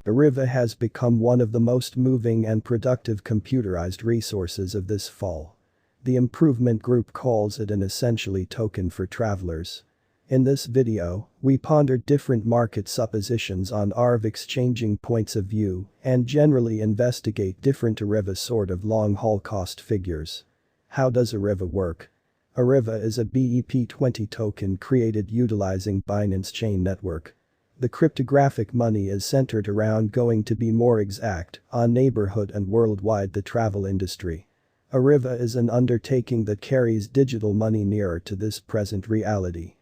Ariva has become one of the most moving and productive computerized resources of this fall. The improvement group calls it an essentially token for travelers. In this video, we ponder different market suppositions on Ariva exchanging points of view and generally investigate different Ariva sort of long-haul cost figures. How does Ariva work? Ariva is a BEP20 token created utilizing Binance Chain Network. The cryptographic money is centered around, going to be more exact, on neighborhood and worldwide the travel industry. Ariva is an undertaking that carries digital money nearer to this present reality.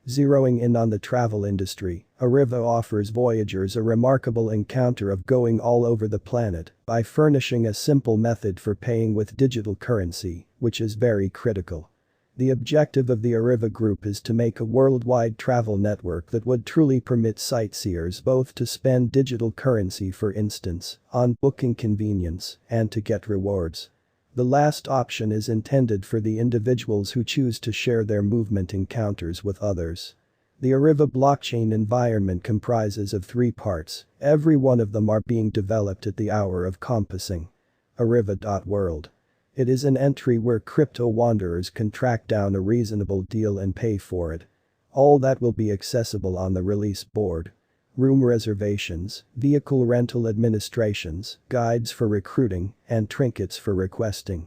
Zeroing in on the travel industry, Ariva offers voyagers a remarkable encounter of going all over the planet by furnishing a simple method for paying with digital currency, which is very critical. The objective of the Ariva group is to make a worldwide travel network that would truly permit sightseers both to spend digital currency, for instance, on booking convenience and to get rewards. The last option is intended for the individuals who choose to share their movement encounters with others. The Ariva blockchain environment comprises of 3 parts, every one of them are being developed at the hour of compassing. Ariva.world. It is an entry where crypto wanderers can track down a reasonable deal and pay for it. All that will be accessible on the release board. Room reservations, vehicle rental administrations, guides for recruiting, and trinkets for requesting.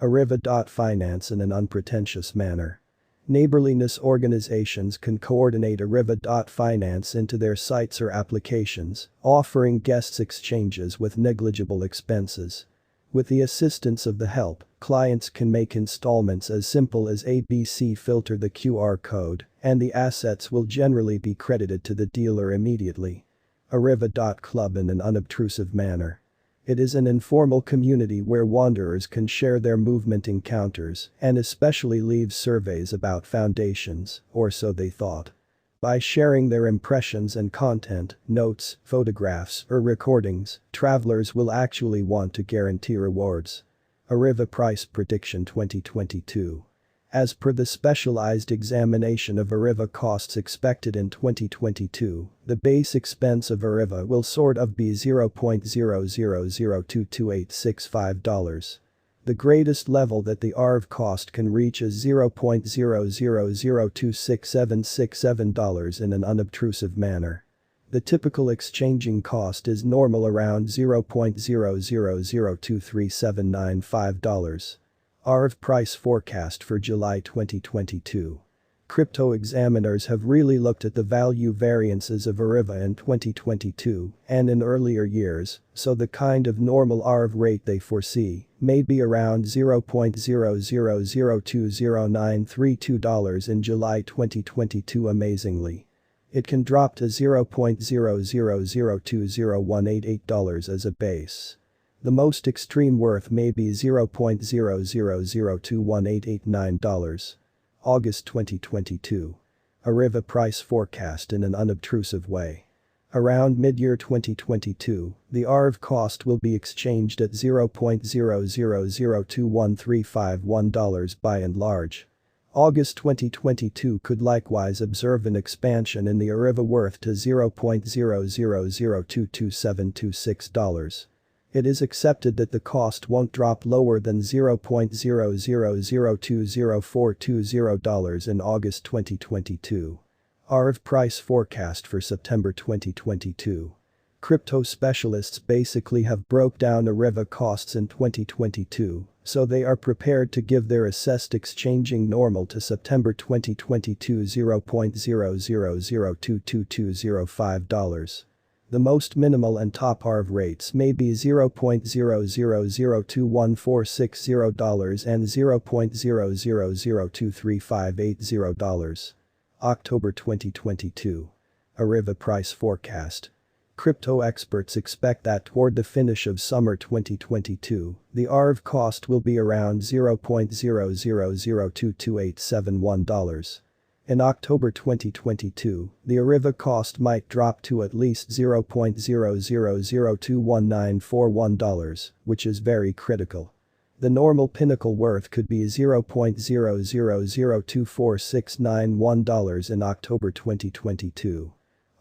Ariva.finance in an unpretentious manner. Neighborliness organizations can coordinate Ariva.finance into their sites or applications, offering guests exchanges with negligible expenses. With the assistance of the help, clients can make installments as simple as ABC, filter the QR code, and the assets will generally be credited to the dealer immediately. Ariva.club in an unobtrusive manner. It is an informal community where wanderers can share their movement encounters and especially leave surveys about foundations, or so they thought. By sharing their impressions and content, notes, photographs, or recordings, travelers will actually want to guarantee rewards. Ariva Price Prediction 2022. As per the specialized examination of Ariva costs expected in 2022, the base expense of Ariva will sort of be $0.000222865. The greatest level that the Ariva cost can reach is $0.000266767 in an unobtrusive manner. The typical exchanging cost is normal around $0.000237995. Ariva price forecast for July 2022. Crypto examiners have really looked at the value variances of Ariva in 2022 and in earlier years, so the kind of normal Ariva rate they foresee may be around $0.000209332 in July 2022. Amazingly, it can drop to $0.000201888 as a base. The most extreme worth may be $0.000218889. August 2022. Ariva price forecast in an unobtrusive way. Around mid-year 2022, the Ariva cost will be exchanged at $0.0002135 by and large. August 2022 could likewise observe an expansion in the Ariva worth to $0.000222726. It is accepted that the cost won't drop lower than $0.000204220 in August 2022. Ariva price forecast for September 2022. Crypto specialists basically have broke down Ariva costs in 2022, so they are prepared to give their assessed exchanging normal to September 2022 $0.0002205. The most minimal and top Ariva rates may be $0.0002146 and $0.0002358. October 2022. Ariva price forecast. Crypto experts expect that toward the finish of summer 2022, the Ariva cost will be around $0.000222871. In October 2022, the Ariva cost might drop to at least $0.000021941, which is very critical. The normal pinnacle worth could be $0.000246991 in October 2022.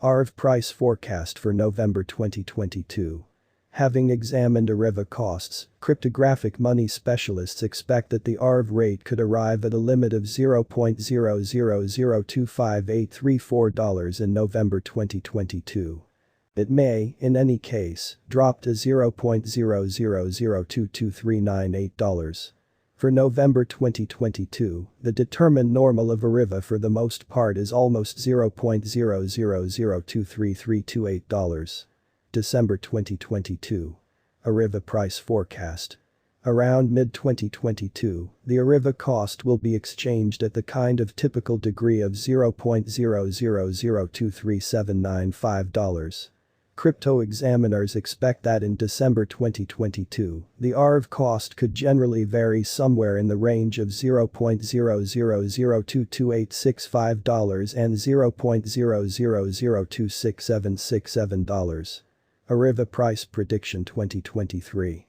Ariva price forecast for November 2022. Having examined Ariva costs, cryptographic money specialists expect that the Ariva rate could arrive at a limit of $0.0002584 in November 2022. It may, in any case, drop to $0.0002239.8. For November 2022, the determined normal of Ariva for the most part is almost $0.000233228. December 2022. Ariva price forecast. Around mid-2022, the Ariva cost will be exchanged at the kind of typical degree of $0.000237995. Crypto examiners expect that in December 2022, the Ariva cost could generally vary somewhere in the range of $0.000222865 and $0.000267767. Ariva price prediction 2023.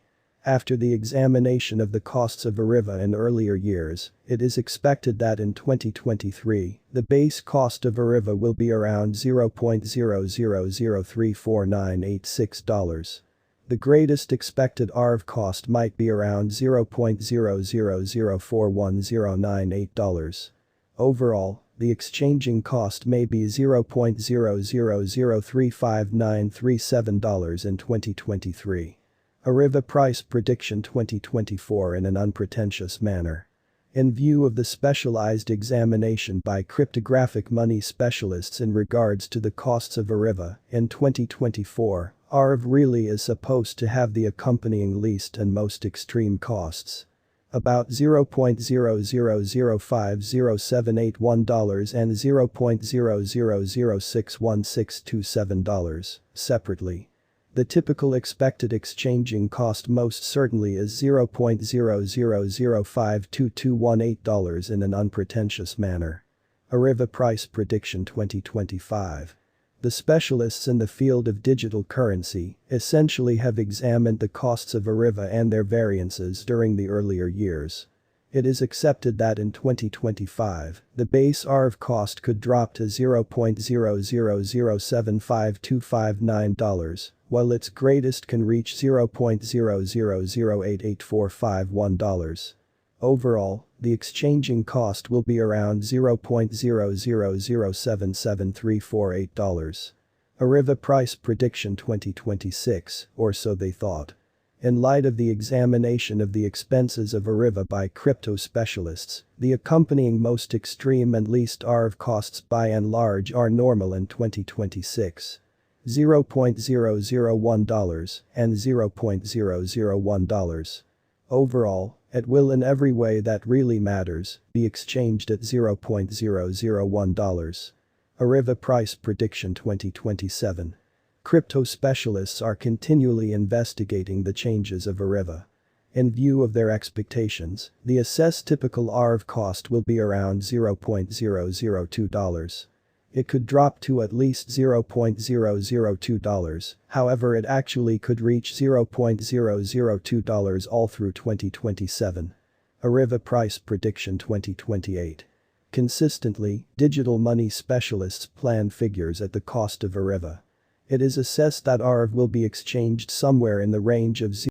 After the examination of the costs of Ariva in earlier years, it is expected that in 2023, the base cost of Ariva will be around $0.000349886. The greatest expected Ariva cost might be around $0.000410998. Overall, the exchanging cost may be $0.0003597 in 2023. Ariva price prediction 2024 in an unpretentious manner. In view of the specialized examination by cryptographic money specialists in regards to the costs of Ariva, in 2024, Ariva really is supposed to have the accompanying least and most extreme costs. About $0.0005078 and $0.0006167, separately. The typical expected exchanging cost most certainly is $0.0005218 in an unpretentious manner. Ariva price prediction 2025. The specialists in the field of digital currency essentially have examined the costs of Ariva and their variances during the earlier years. It is accepted that in 2025, the base Ariva cost could drop to $0.0007529, while its greatest can reach $0.000884551. Overall, the exchanging cost will be around $0.000773448. Ariva price prediction 2026, or so they thought. In light of the examination of the expenses of Ariva by crypto specialists, the accompanying most extreme and least Ariva costs by and large are normal in 2026. $0.001 and $0.001. Overall, it will in every way that really matters be exchanged at $0.001. Ariva price prediction 2027. Crypto specialists are continually investigating the changes of Ariva. In view of their expectations, the assessed typical Ariva cost will be around $0.002. It could drop to at least $0.002, however it actually could reach $0.002 all through 2027. Ariva price prediction 2028. Consistently, digital money specialists plan figures at the cost of Ariva. It is assessed that Ariva will be exchanged somewhere in the range of